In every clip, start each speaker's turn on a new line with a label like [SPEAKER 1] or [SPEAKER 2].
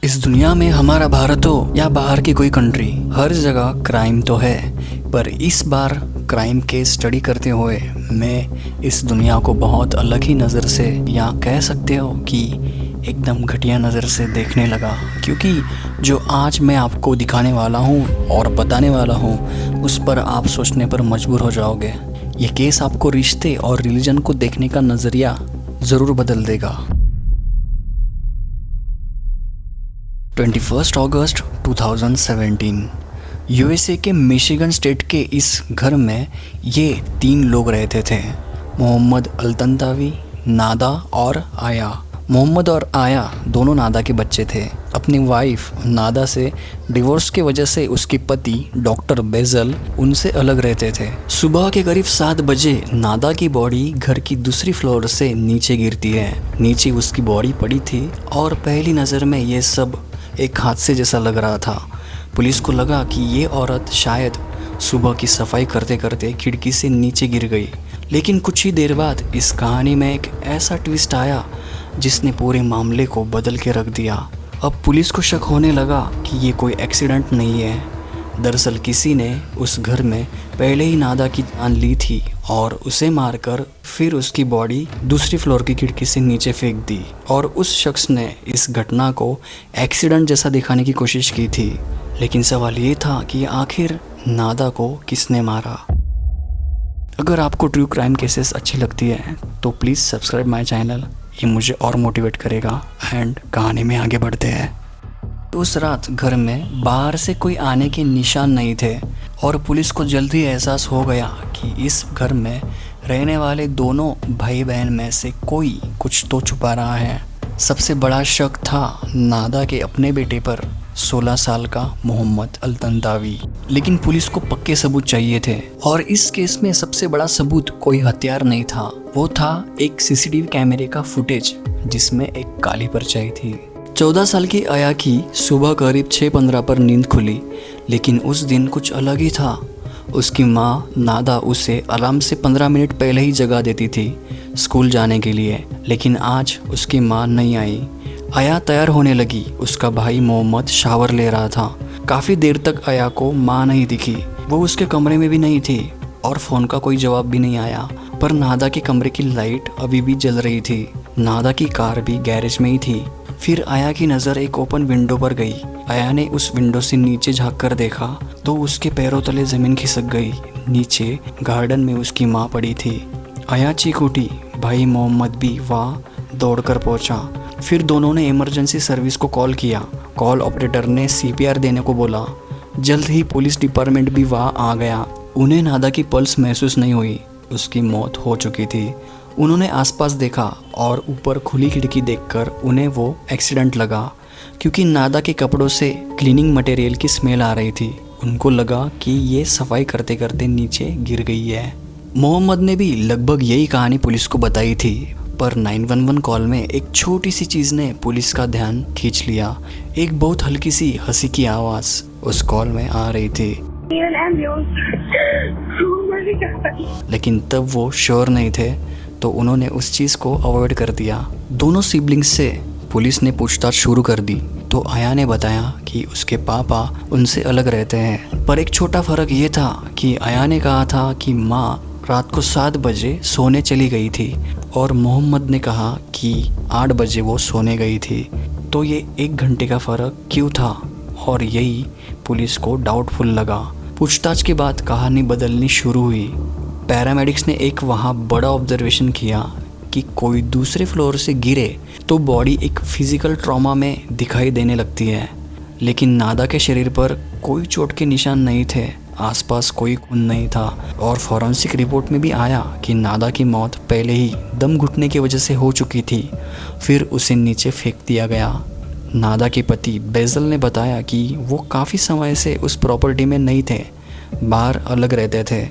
[SPEAKER 1] इस दुनिया में हमारा भारत हो या बाहर की कोई कंट्री, हर जगह क्राइम तो है। पर इस बार क्राइम के स्टडी करते हुए मैं इस दुनिया को बहुत अलग ही नज़र से, या कह सकते हो कि एकदम घटिया नज़र से देखने लगा। क्योंकि जो आज मैं आपको दिखाने वाला हूँ और बताने वाला हूँ, उस पर आप सोचने पर मजबूर हो जाओगे। ये केस आपको रिश्ते और रिलीजन को देखने का नज़रिया ज़रूर बदल देगा। 21 अगस्त 2017 यूएसए के मिशिगन स्टेट के इस घर में ये 3 लोग रहते थे, मोहम्मद अल्तंतावी, नादा और आया। मोहम्मद और आया दोनों नादा के बच्चे थे। अपनी वाइफ नादा से डिवोर्स की वजह से उसके पति डॉक्टर बेजल उनसे अलग रहते थे। सुबह के करीब 7 बजे नादा की बॉडी घर की दूसरी फ्लोर से नीचे गिरती है। नीचे उसकी बॉडी पड़ी थी और पहली नज़र में ये सब एक हादसे जैसा लग रहा था। पुलिस को लगा कि ये औरत शायद सुबह की सफाई करते करते खिड़की से नीचे गिर गई। लेकिन कुछ ही देर बाद इस कहानी में एक ऐसा ट्विस्ट आया जिसने पूरे मामले को बदल के रख दिया। अब पुलिस को शक होने लगा कि ये कोई एक्सीडेंट नहीं है। दरअसल किसी ने उस घर में पहले ही नादा की जान ली थी और उसे मारकर फिर उसकी बॉडी दूसरी फ्लोर की खिड़की से नीचे फेंक दी। और उस शख्स ने इस घटना को एक्सीडेंट जैसा दिखाने की कोशिश की थी। लेकिन सवाल ये था कि आखिर नादा को किसने मारा। अगर आपको ट्रू क्राइम केसेस अच्छी लगती है तो प्लीज़ सब्सक्राइब माय चैनल, ये मुझे और मोटिवेट करेगा। एंड कहानी में आगे बढ़ते हैं। उस रात घर में बाहर से कोई आने के निशान नहीं थे और पुलिस को जल्दी एहसास हो गया कि इस घर में रहने वाले दोनों भाई बहन में से कोई कुछ तो छुपा रहा है। सबसे बड़ा शक था नादा के अपने बेटे पर, 16 साल का मोहम्मद अल्तंतावी। लेकिन पुलिस को पक्के सबूत चाहिए थे और इस केस में सबसे बड़ा सबूत कोई हथियार नहीं था, वो था एक सीसीटीवी कैमरे का फुटेज जिसमें एक काली परछाई थी। 14 साल की आया की सुबह करीब 6:15 पर नींद खुली, लेकिन उस दिन कुछ अलग ही था। उसकी माँ नादा उसे अलार्म से 15 मिनट पहले ही जगा देती थी स्कूल जाने के लिए, लेकिन आज उसकी माँ नहीं आई। आया तैयार होने लगी। उसका भाई मोहम्मद शावर ले रहा था। काफ़ी देर तक आया को माँ नहीं दिखी। वो उसके कमरे में भी नहीं थी और फ़ोन का कोई जवाब भी नहीं आया। पर नादा के कमरे की लाइट अभी भी जल रही थी। नादा की कार भी गैरेज में ही थी। फिर आया की नज़र एक ओपन विंडो पर गई। आया ने उस विंडो से नीचे झांक कर देखा तो उसके पैरों तले ज़मीन खिसक गई। नीचे गार्डन में उसकी माँ पड़ी थी। आया चीख उठी। भाई मोहम्मद भी वहाँ दौड़ कर पहुँचा। फिर दोनों ने इमरजेंसी सर्विस को कॉल किया। कॉल ऑपरेटर ने सीपीआर देने को बोला। जल्द ही पुलिस डिपार्टमेंट भी वहाँ आ गया। उन्हें नादा की पल्स महसूस नहीं हुई, उसकी मौत हो चुकी थी। उन्होंने आसपास देखा और ऊपर खुली खिड़की देखकर उन्हें वो एक्सीडेंट लगा, क्योंकि नादा के कपड़ों से क्लीनिंग मटेरियल की स्मेल आ रही थी। उनको लगा कि ये सफाई करते करते नीचे गिर गई है। मोहम्मद ने भी लगभग यही कहानी पुलिस को बताई थी, पर 911 कॉल में एक छोटी सी चीज़ ने पुलिस का ध्यान खींच लिया। एक बहुत हल्की सी हंसी की आवाज़ उस कॉल में आ रही थी। लेकिन तब वो श्योर नहीं थे तो उन्होंने उस चीज़ को अवॉइड कर दिया। दोनों सिबलिंग्स से पुलिस ने पूछताछ शुरू कर दी तो आया ने बताया कि उसके पापा उनसे अलग रहते हैं। पर एक छोटा फ़र्क ये था कि आया ने कहा था कि माँ रात को 7 बजे सोने चली गई थी और मोहम्मद ने कहा कि 8 बजे वो सोने गई थी। तो ये 1 घंटे का फ़र्क क्यों था, और यही पुलिस को डाउटफुल लगा। पूछताछ के बाद कहानी बदलनी शुरू हुई। पैरामेडिक्स ने एक वहाँ बड़ा ऑब्जर्वेशन किया कि कोई दूसरे फ्लोर से गिरे तो बॉडी एक फिजिकल ट्रॉमा में दिखाई देने लगती है। लेकिन नादा के शरीर पर कोई चोट के निशान नहीं थे, आसपास कोई खून नहीं था। और फॉरेंसिक रिपोर्ट में भी आया कि नादा की मौत पहले ही दम घुटने की वजह से हो चुकी थी, फिर उसे नीचे फेंक दिया गया। नादा के पति बेजल ने बताया कि वो काफ़ी समय से उस प्रॉपर्टी में नहीं थे, बाहर अलग रहते थे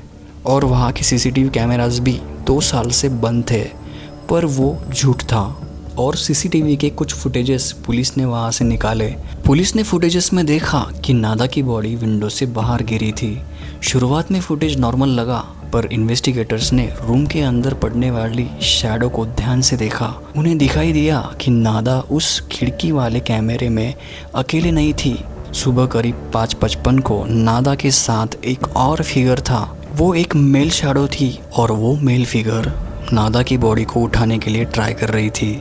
[SPEAKER 1] और वहाँ के सीसीटीवी कैमरास भी 2 साल से बंद थे। पर वो झूठ था और सीसीटीवी के कुछ फुटेजेस पुलिस ने वहाँ से निकाले। पुलिस ने फुटेजेस में देखा कि नादा की बॉडी विंडो से बाहर गिरी थी। शुरुआत में फुटेज नॉर्मल लगा, पर इन्वेस्टिगेटर्स ने रूम के अंदर पड़ने वाली शैडो को ध्यान से देखा। उन्हें दिखाई दिया कि नादा उस खिड़की वाले कैमरे में अकेले नहीं थी। सुबह करीब 5:55 को नादा के साथ एक और फिगर था। वो एक मेल शैडो थी और वो मेल फिगर नादा की बॉडी को उठाने के लिए ट्राई कर रही थी।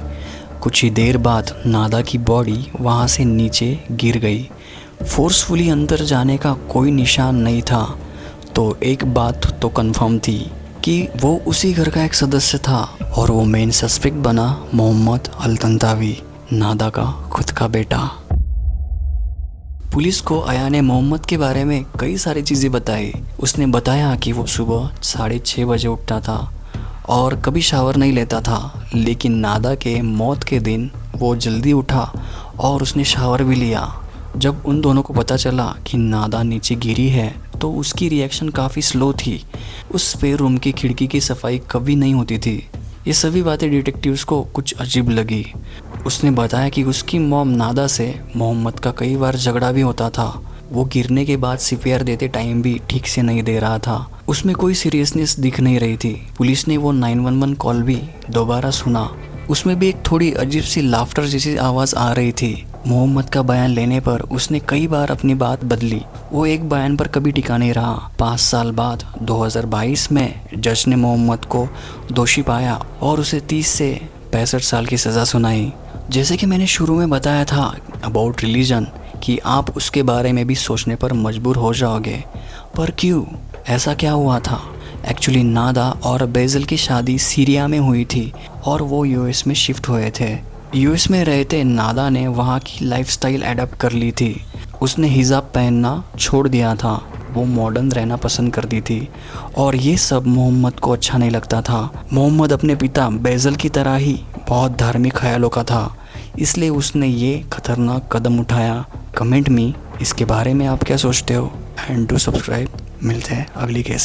[SPEAKER 1] कुछ ही देर बाद नादा की बॉडी वहाँ से नीचे गिर गई। फोर्सफुली अंदर जाने का कोई निशान नहीं था। तो एक बात तो कंफर्म थी कि वो उसी घर का एक सदस्य था और वो मेन सस्पेक्ट बना मोहम्मद अल-तंतावी, नादा का खुद का बेटा। पुलिस को आया ने मोहम्मद के बारे में कई सारी चीज़ें बताई। उसने बताया कि वो सुबह 6:30 बजे उठता था और कभी शावर नहीं लेता था, लेकिन नादा के मौत के दिन वो जल्दी उठा और उसने शावर भी लिया। जब उन दोनों को पता चला कि नादा नीचे गिरी है तो उसकी रिएक्शन काफ़ी स्लो थी। उस स्पेयर रूम की खिड़की की सफाई कभी नहीं होती थी। ये सभी बातें डिटेक्टिव्स को कुछ अजीब लगी। उसने बताया कि उसकी मॉम नादा से मोहम्मद का कई बार झगड़ा भी होता था। वो गिरने के बाद सीपीआर देते टाइम भी ठीक से नहीं दे रहा था। उसमें कोई सीरियसनेस दिख नहीं रही थी। पुलिस ने वो 911 कॉल भी दोबारा सुना। उसमें भी एक थोड़ी अजीब सी लाफ्टर जैसी आवाज़ आ रही थी। मोहम्मद का बयान लेने पर उसने कई बार अपनी बात बदली। वो एक बयान पर कभी टिका नहीं रहा। 5 साल बाद 2022 में जज ने मोहम्मद को दोषी पाया और उसे 30 से 65 साल की सज़ा सुनाई। जैसे कि मैंने शुरू में बताया था अबाउट रिलीजन कि आप उसके बारे में भी सोचने पर मजबूर हो जाओगे। पर क्यों? ऐसा क्या हुआ था? एक्चुअली नादा और बेजल की शादी सीरिया में हुई थी और वो यूएस में शिफ्ट हुए थे। यूएस में रहते नादा ने वहाँ की लाइफस्टाइल अडॉप्ट कर ली थी। उसने हिजाब पहनना छोड़ दिया था। वो मॉडर्न रहना पसंद करती थी और ये सब मोहम्मद को अच्छा नहीं लगता था। मोहम्मद अपने पिता बेजल की तरह ही बहुत धार्मिक ख्यालों का था, इसलिए उसने ये खतरनाक कदम उठाया। कमेंट में इसके बारे में आप क्या सोचते हो एंड डू सब्सक्राइब। मिलते हैं अगली केस में।